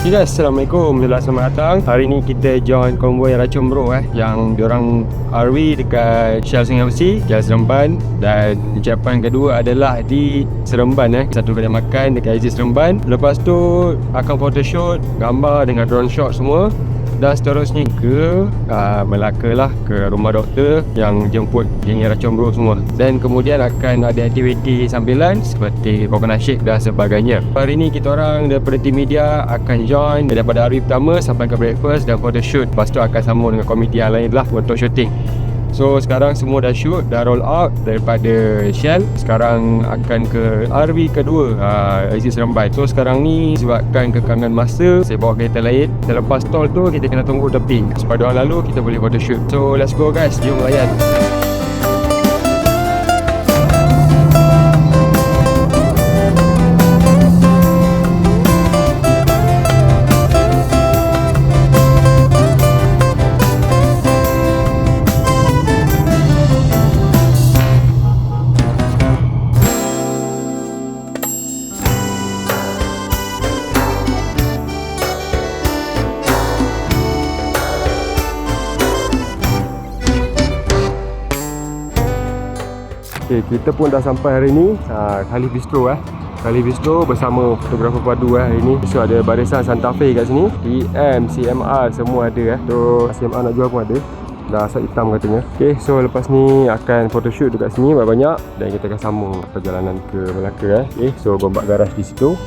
Okay guys, Assalamualaikum, selamat datang. Hari ni kita join konvoi Racun Bro yang diorang RV dekat Shell Singapura, Shell Seremban. Dan ucapan kedua adalah di Seremban satu kedai makan dekat exit Seremban. Lepas tu akan photoshoot, gambar dengan drone shot semua. Dan seterusnya ke Melaka lah, ke rumah doktor yang jemput geng Racun Bro semua. Dan kemudian akan ada aktiviti sambilan seperti coconut shake dan sebagainya. Hari ni kita orang daripada tim media akan join daripada hari pertama sampai ke breakfast dan photoshoot. Lepas tu akan sambung dengan komiti yang lain lah untuk shooting. So sekarang semua dah shoot, dah roll out daripada Shell. Sekarang akan ke RV kedua, exit Seremban. So sekarang ni sebabkan kekangan masa, saya bawa kereta lain. Selepas tol tu kita kena tunggu tepi. Pada orang lalu kita boleh photoshoot. So let's go guys, jom layan. Okay, kita pun dah sampai hari ni Khalif Bistro Khalif Bistro bersama fotografer padu hari ni. So ada barisan Santa Fe kat sini, PM, CMR semua ada So CMR nak jual pun ada, dah asap hitam katanya. Okay, so lepas ni akan photoshoot dekat sini banyak-banyak. Dan kita akan sambung perjalanan ke Melaka Okay, so gombak garaj di situ.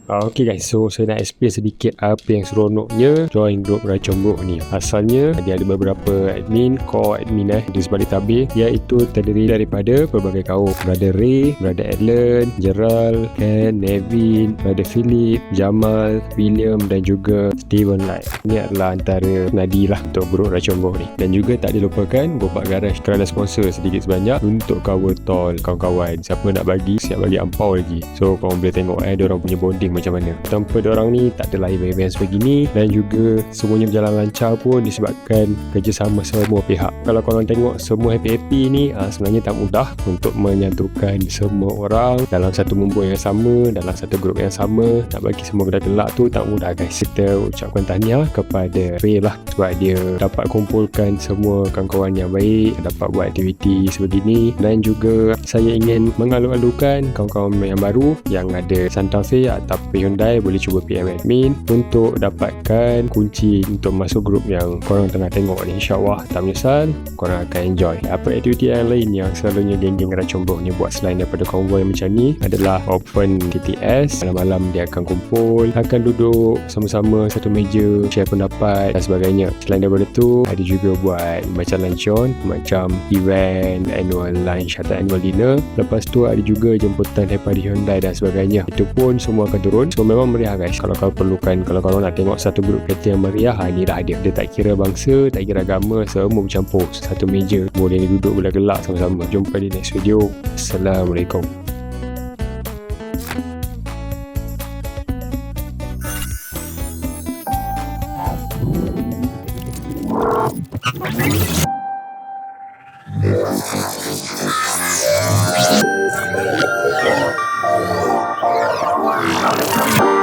Okay guys, so saya nak explain sedikit apa yang seronoknya join group Racun Bro ni. Asalnya dia ada beberapa admin, core admin di sebalik tabir, iaitu terdiri daripada pelbagai kaum. Brother Ray, Brother Alan, Gerald, Ken, Nevin, Brother Philip, Jamal, William dan juga Steven Light. Ini adalah antara nadi lah untuk group Racun Bro ni. Dan juga tak dilupakan gombak garaj kerana sponsor sedikit sebanyak untuk cover tol kawan-kawan. Siapa nak bagi, siap bagi ampau lagi. So korang boleh tengok diorang punya bonding macam mana. Tanpa diorang ni tak adalah event sebegini. Dan juga semuanya berjalan lancar pun disebabkan kerjasama semua pihak. Kalau korang tengok semua happy-happy ni, sebenarnya tak mudah untuk menyatukan semua orang dalam satu bumbung yang sama, dalam satu grup yang sama. Nak bagi semua gelak-gelak tu tak mudah guys. Kita ucapkan tahniah kepada Ray lah, sebab dia dapat kumpulkan semua kawan-kawan yang baik, dapat buat aktiviti sebegini. Dan juga saya ingin mengalu-alukan kawan-kawan yang baru yang ada Santa Fe atau Hyundai, boleh cuba PM admin untuk dapatkan kunci untuk masuk grup yang korang tengah tengok ni. InsyaAllah tak menyesal, korang akan enjoy. Apa aktiviti yang lain yang selalunya geng-geng Racun Bro ni buat selain daripada konvoi macam ni adalah open TTS. Malam-malam dia akan kumpul, akan duduk sama-sama satu meja, share pendapat dan sebagainya. Selain daripada tu, ada juga buat macam luncheon, macam event, annual lunch atau annual dinner. Lepas tu ada juga jemputan daripada Hyundai dan sebagainya. Itu pun semua akan turun. So memang meriah guys. Kalau kau perlukan, kalau kau nak tengok satu grup kereta yang meriah, ni dah ada. Dia tak kira bangsa, tak kira agama, semua bercampur satu meja. Boleh duduk gelak-gelak sama-sama. Jumpa di next video. Assalamualaikum. Wow.